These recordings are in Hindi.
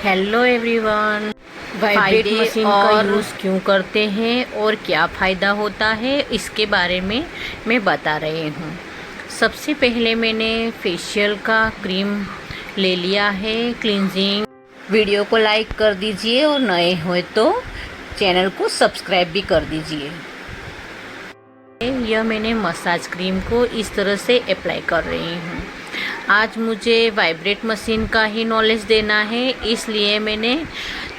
Hello everyone. वाइब्रेट मशीन का यूज़ क्यों करते हैं और क्या फ़ायदा होता है इसके बारे में मैं बता रही हूँ। सबसे पहले मैंने फेशियल का क्रीम ले लिया है, क्लींजिंग। वीडियो को लाइक कर दीजिए और नए हो तो चैनल को सब्सक्राइब भी कर दीजिए। यह मैंने मसाज क्रीम को इस तरह से अप्लाई कर रही हूँ। आज मुझे वाइब्रेट मशीन का ही नॉलेज देना है, इसलिए मैंने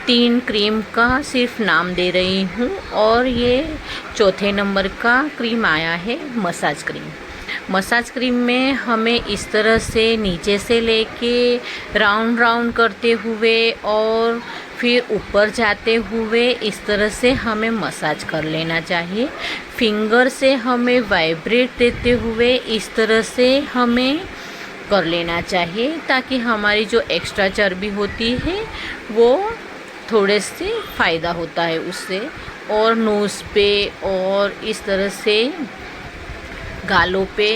3 क्रीम का सिर्फ नाम दे रही हूँ और ये चौथे नंबर का क्रीम आया है मसाज क्रीम। मसाज क्रीम में हमें इस तरह से नीचे से लेके राउंड राउंड करते हुए और फिर ऊपर जाते हुए इस तरह से हमें मसाज कर लेना चाहिए। फिंगर से हमें वाइब्रेट देते हुए इस तरह से हमें कर लेना चाहिए, ताकि हमारी जो एक्स्ट्रा चर्बी होती है वो थोड़े से फ़ायदा होता है उससे। और नोज़ पे और इस तरह से गालों पे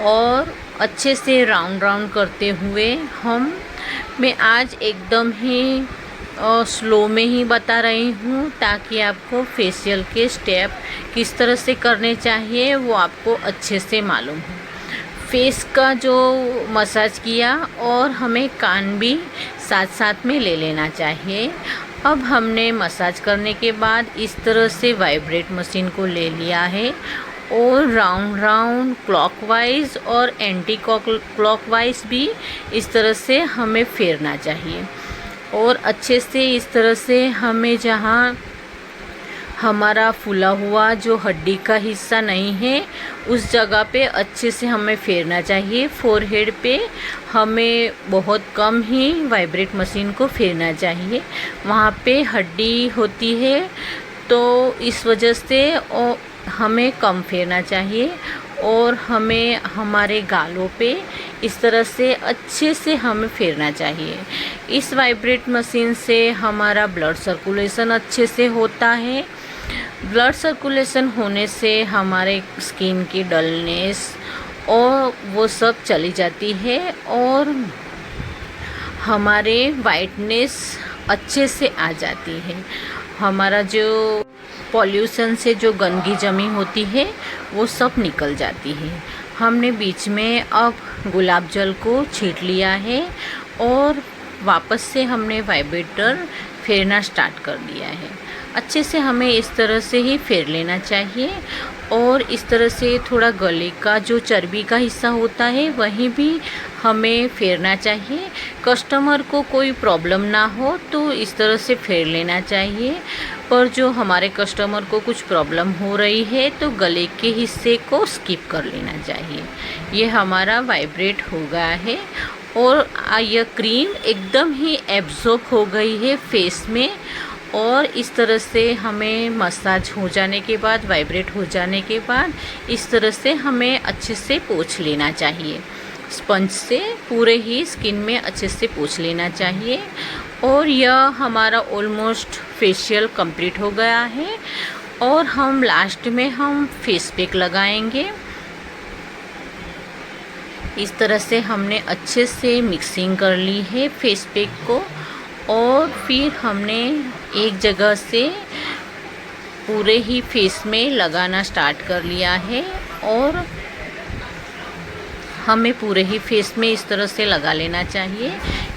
और अच्छे से राउंड राउंड करते हुए मैं आज एकदम ही स्लो में ही बता रही हूँ, ताकि आपको फेशियल के स्टेप किस तरह से करने चाहिए वो आपको अच्छे से मालूम हो। फेस का जो मसाज किया और हमें कान भी साथ साथ में ले लेना चाहिए। अब हमने मसाज करने के बाद इस तरह से वाइब्रेट मशीन को ले लिया है और राउंड राउंड क्लॉकवाइज और एंटी क्लॉकवाइज भी इस तरह से हमें फेरना चाहिए। और अच्छे से इस तरह से हमें जहाँ हमारा फूला हुआ जो हड्डी का हिस्सा नहीं है उस जगह पे अच्छे से हमें फेरना चाहिए। फोरहेड पे हमें बहुत कम ही वाइब्रेट मशीन को फेरना चाहिए, वहाँ पे हड्डी होती है तो इस वजह से हमें कम फेरना चाहिए। और हमें हमारे गालों पे इस तरह से अच्छे से हमें फेरना चाहिए। इस वाइब्रेट मशीन से हमारा ब्लड सर्कुलेशन अच्छे से होता है। ब्लड सर्कुलेशन होने से हमारे स्किन की डलनेस और वो सब चली जाती है और हमारे वाइटनेस अच्छे से आ जाती है। हमारा जो पॉल्यूशन से जो गंदगी जमी होती है वो सब निकल जाती है। हमने बीच में अब गुलाब जल को छींट लिया है और वापस से हमने वाइब्रेटर फेरना स्टार्ट कर दिया है। अच्छे से हमें इस तरह से ही फेर लेना चाहिए और इस तरह से थोड़ा गले का जो चर्बी का हिस्सा होता है वहीं भी हमें फेरना चाहिए। कस्टमर को कोई प्रॉब्लम ना हो तो इस तरह से फेर लेना चाहिए, पर जो हमारे कस्टमर को कुछ प्रॉब्लम हो रही है तो गले के हिस्से को स्किप कर लेना चाहिए। ये हमारा वाइब्रेट हो गया है और यह क्रीम एकदम ही एब्जॉर्ब हो गई है फेस में। और इस तरह से हमें मसाज हो जाने के बाद, वाइब्रेट हो जाने के बाद इस तरह से हमें अच्छे से पोंछ लेना चाहिए। स्पंज से पूरे ही स्किन में अच्छे से पोंछ लेना चाहिए। और यह हमारा ऑलमोस्ट फेशियल कंप्लीट हो गया है और हम लास्ट में फेस पैक लगाएंगे। इस तरह से हमने अच्छे से मिक्सिंग कर ली है फेस पैक को और फिर हमने एक जगह से पूरे ही फेस में लगाना स्टार्ट कर लिया है और हमें पूरे ही फेस में इस तरह से लगा लेना चाहिए।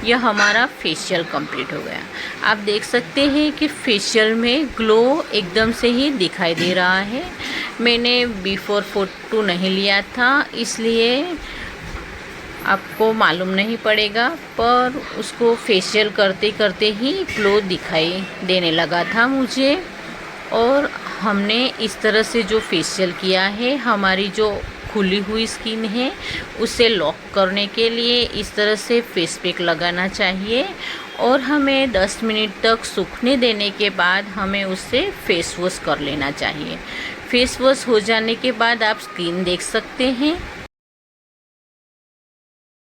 यह हमारा फेशियल कंप्लीट हो गया। आप देख सकते हैं कि फेशियल में ग्लो एकदम से ही दिखाई दे रहा है। मैंने बिफोर फोटो नहीं लिया था, इसलिए आपको मालूम नहीं पड़ेगा, पर उसको फेशियल करते करते ही ग्लो दिखाई देने लगा था मुझे। और हमने इस तरह से जो फेशियल किया है, हमारी जो खुली हुई स्किन है उसे लॉक करने के लिए इस तरह से फेस पैक लगाना चाहिए और हमें 10 मिनट तक सूखने देने के बाद हमें उससे फेस वॉश कर लेना चाहिए। फेस वॉश हो जाने के बाद आप स्किन देख सकते हैं।